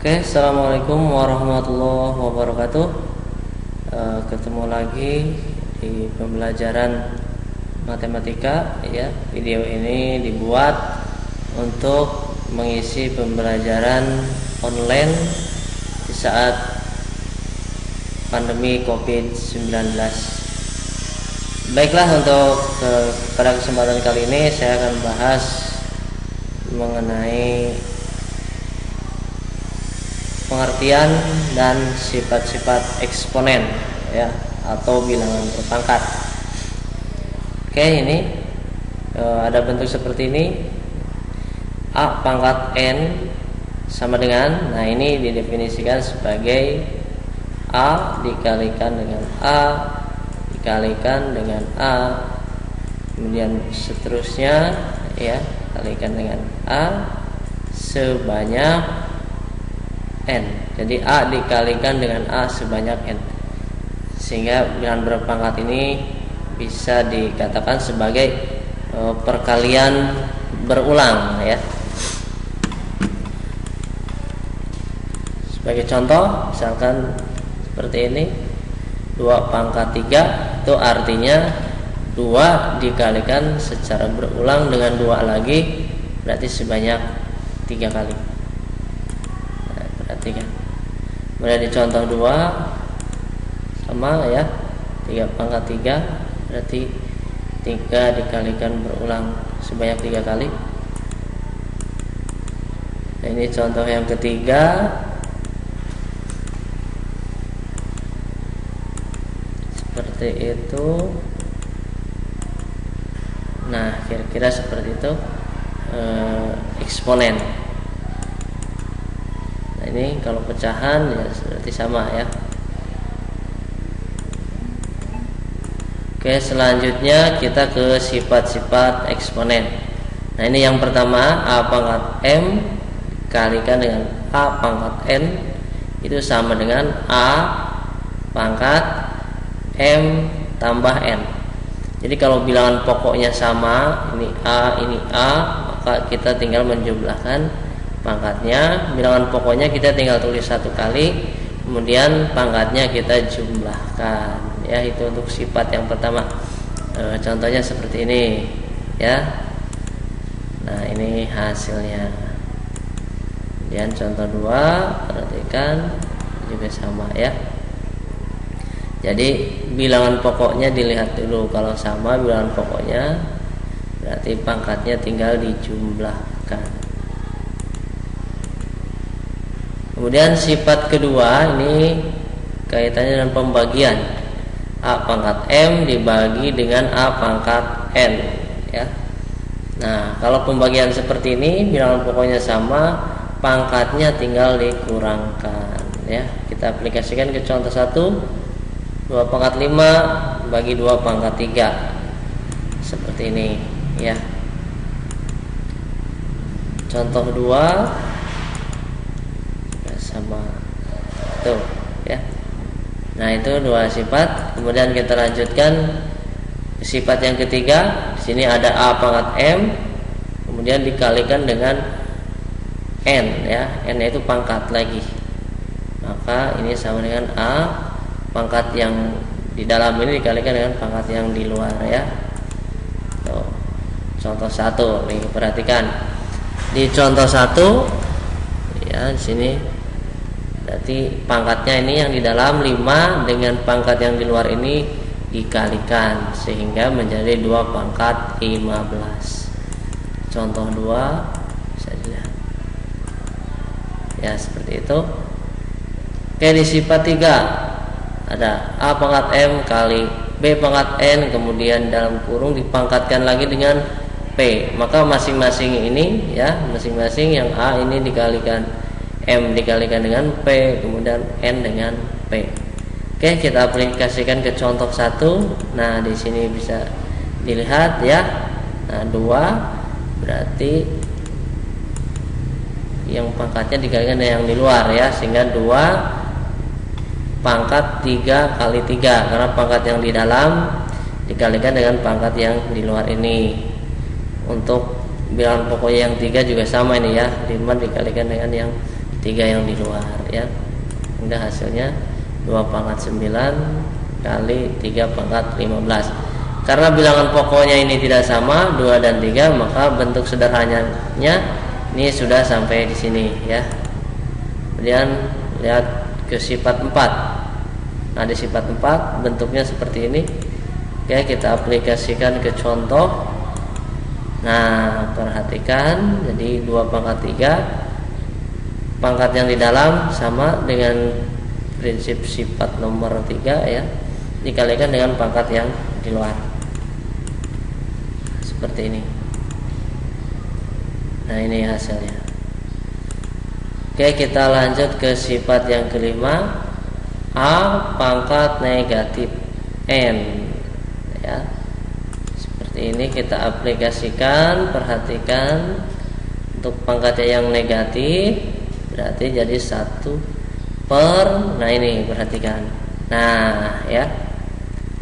Oke, assalamualaikum warahmatullahi wabarakatuh. Ketemu lagi di pembelajaran matematika. Ya, video ini dibuat untuk mengisi pembelajaran online di saat pandemi COVID-19. Baiklah, untuk pada kesempatan kali ini saya akan bahas mengenai pengertian dan sifat-sifat eksponen, ya, atau bilangan berpangkat. Oke, ini ada bentuk seperti ini. A pangkat n sama dengan, nah ini didefinisikan sebagai A dikalikan dengan A dikalikan dengan A, kemudian seterusnya, ya, kalikan dengan A sebanyak n. Jadi A dikalikan dengan A sebanyak n, sehingga bilangan berpangkat ini bisa dikatakan sebagai perkalian berulang, ya. Sebagai contoh, misalkan seperti ini, 2 pangkat 3, itu artinya 2 dikalikan secara berulang dengan 2 lagi, berarti sebanyak 3 kali. Kemudian di contoh 2 sama, ya, 3 pangkat 3 berarti 3 dikalikan berulang sebanyak 3 kali. Nah, ini contoh yang ketiga, seperti itu. Nah, kira-kira seperti itu eksponen. Ini kalau pecahan ya berarti sama, ya. Oke, selanjutnya kita ke sifat-sifat eksponen. Nah, ini yang pertama, A pangkat M dikalikan dengan A pangkat N itu sama dengan A pangkat M tambah N. Jadi kalau bilangan pokoknya sama, ini A, maka kita tinggal menjumlahkan pangkatnya. Bilangan pokoknya kita tinggal tulis 1 kali, kemudian pangkatnya kita jumlahkan, ya. Itu untuk sifat yang pertama. Contohnya seperti ini, ya. Nah, ini hasilnya. Kemudian contoh 2, perhatikan juga sama, ya. Jadi bilangan pokoknya dilihat dulu, kalau sama bilangan pokoknya berarti pangkatnya tinggal dijumlahkan. Kemudian sifat kedua ini kaitannya dengan pembagian. A pangkat M dibagi dengan A pangkat N, ya. Nah, kalau pembagian seperti ini, bilangan pokoknya sama, pangkatnya tinggal dikurangkan, ya. Kita aplikasikan ke contoh 1, 2 pangkat 5 bagi 2 pangkat 3, seperti ini, ya. Contoh 2 sama tuh, ya. Nah, itu 2 sifat. Kemudian kita lanjutkan sifat yang ketiga. Di sini ada A pangkat M kemudian dikalikan dengan N, ya. N itu pangkat lagi, maka ini sama dengan A pangkat yang di dalam ini dikalikan dengan pangkat yang di luar, ya. Tuh, contoh 1 nih, perhatikan. Di contoh 1, ya, di sini berarti pangkatnya ini yang di dalam 5 dengan pangkat yang di luar ini dikalikan sehingga menjadi 2 pangkat 15. Contoh 2 bisa dilihat, ya, seperti itu. Oke, di sifat 3 ada A pangkat M kali B pangkat N, kemudian dalam kurung dipangkatkan lagi dengan P. Maka masing-masing ini, ya, masing-masing yang A ini dikalikan M dikalikan dengan P, kemudian N dengan P. Oke, kita aplikasikan ke contoh 1. Nah, di sini bisa dilihat, ya. Nah, 2 berarti yang pangkatnya dikalikan dengan yang di luar, ya, sehingga 2 pangkat 3 kali 3, karena pangkat yang di dalam dikalikan dengan pangkat yang di luar ini. Untuk bilangan pokoknya yang 3 juga sama ini, ya, 5 dikalikan dengan yang 3 yang di luar ya. Hingga hasilnya 2 pangkat 9 kali 3 pangkat 15. Karena bilangan pokoknya ini tidak sama 2 dan 3, maka bentuk sederhananya ini sudah sampai di sini ya. Kemudian lihat ke sifat 4. Nah, di sifat 4 bentuknya seperti ini. Oke, kita aplikasikan ke contoh. Nah, perhatikan, jadi 2 pangkat 3, pangkat yang di dalam sama dengan prinsip sifat nomor 3 ya, dikalikan dengan pangkat yang di luar seperti ini. Nah, ini hasilnya. Oke, kita lanjut ke sifat yang kelima, A pangkat negatif N ya. Seperti ini kita aplikasikan. Perhatikan, untuk pangkatnya yang negatif berarti jadi 1 per, nah ini perhatikan, nah ya,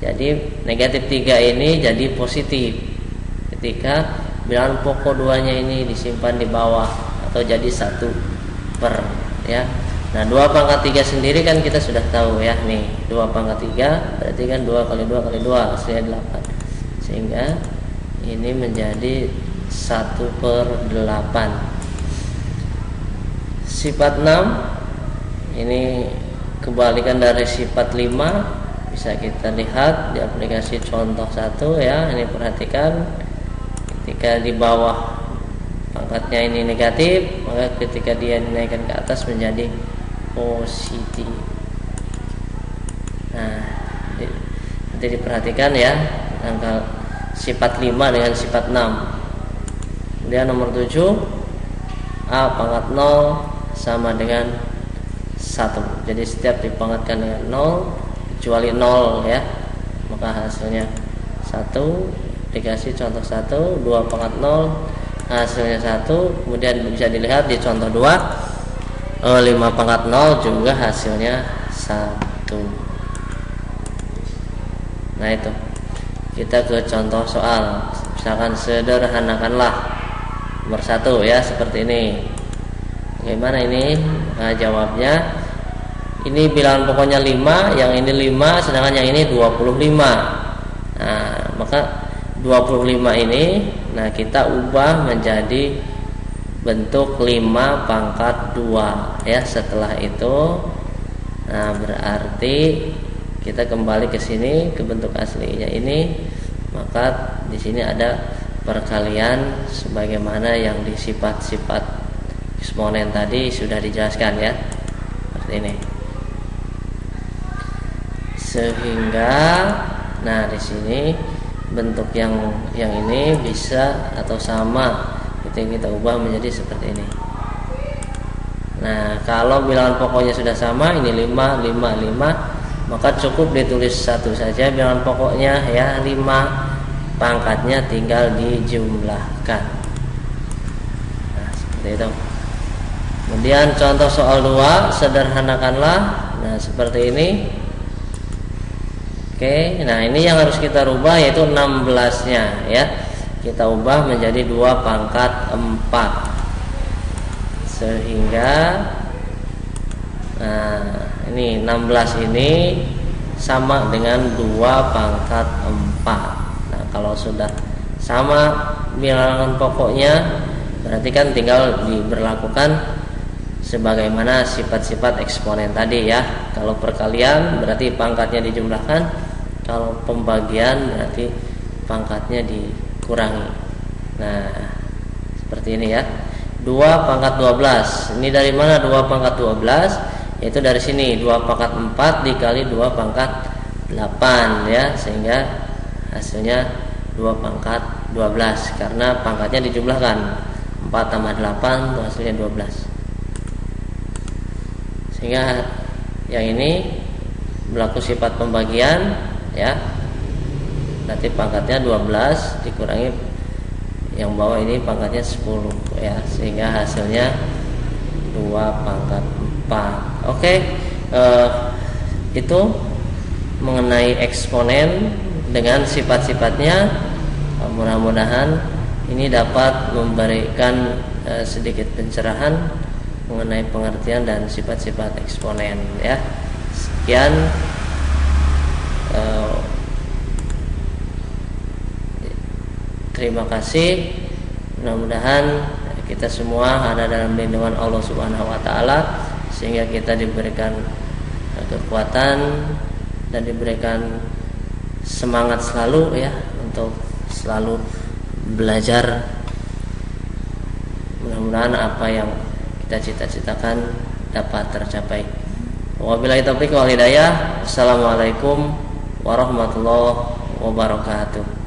jadi negatif 3 ini jadi positif ketika bilangan pokok 2 nya ini disimpan di bawah atau jadi 1 per ya. Nah, 2 pangkat 3 sendiri kan kita sudah tahu ya, nih 2 pangkat 3 berarti kan 2 kali 2 kali 2 hasilnya 8, sehingga ini menjadi 1 per 8. Sifat 6 ini kebalikan dari sifat 5, bisa kita lihat di aplikasi contoh 1 ya. Ini perhatikan, ketika di bawah pangkatnya ini negatif, maka ketika dia dinaikkan ke atas menjadi positif. Nah, nanti diperhatikan ya, angka sifat 5 dengan sifat 6. Kemudian nomor 7, A pangkat 0 sama dengan 1. Jadi setiap dipangkatkan dengan 0 kecuali 0 ya, maka hasilnya 1. Dikasih contoh 1, 2 pangkat 0 hasilnya 1. Kemudian bisa dilihat di contoh 2, 5 pangkat 0 juga hasilnya 1. Nah, itu kita ke contoh soal. Misalkan sederhanakanlah nomor 1 ya, seperti ini. Bagaimana ini? Nah, jawabnya ini bilangan pokoknya 5, yang ini 5, sedangkan yang ini 25. Nah, maka 25 ini, nah kita ubah menjadi bentuk 5 pangkat 2 ya. Setelah itu, nah berarti kita kembali ke sini ke bentuk aslinya ini, maka di sini ada perkalian sebagaimana yang di sifat-sifat eksponen tadi sudah dijelaskan ya, seperti ini. Sehingga nah di sini bentuk yang ini bisa atau sama ketika kita ubah menjadi seperti ini. Nah, kalau bilangan pokoknya sudah sama, ini 5, 5, 5, maka cukup ditulis 1 saja bilangan pokoknya ya, 5, pangkatnya tinggal dijumlahkan. Nah, seperti itu. Kemudian contoh soal 2, sederhanakanlah. Nah, seperti ini. Oke, nah ini yang harus kita rubah yaitu 16-nya ya. Kita ubah menjadi 2 pangkat 4. Sehingga nah, ini 16 ini sama dengan 2 pangkat 4. Nah, kalau sudah sama bilangan pokoknya, berarti kan tinggal diberlakukan sebagaimana sifat-sifat eksponen tadi ya. Kalau perkalian berarti pangkatnya dijumlahkan, kalau pembagian berarti pangkatnya dikurangi. Nah, seperti ini ya. 2 pangkat 12. Ini dari mana 2 pangkat 12? Yaitu dari sini 2 pangkat 4 dikali 2 pangkat 8 ya, sehingga hasilnya 2 pangkat 12 karena pangkatnya dijumlahkan. 4 tambah 8 itu hasilnya 12. Sehingga yang ini berlaku sifat pembagian ya. Berarti pangkatnya 12 dikurangi yang bawah ini pangkatnya 10 ya, sehingga hasilnya 2 pangkat 4. Oke, itu mengenai eksponen dengan sifat-sifatnya. Mudah-mudahan ini dapat memberikan sedikit pencerahan mengenai pengertian dan sifat-sifat eksponen ya. Sekian terima kasih. Mudah-mudahan kita semua ada dalam lindungan Allah Subhanahu wa taala sehingga kita diberikan kekuatan dan diberikan semangat selalu ya untuk selalu belajar. Mudah-mudahan apa yang kita cita-citakan dapat tercapai. Wabillahi taufiq wal hidayah. Assalamualaikum warahmatullahi wabarakatuh.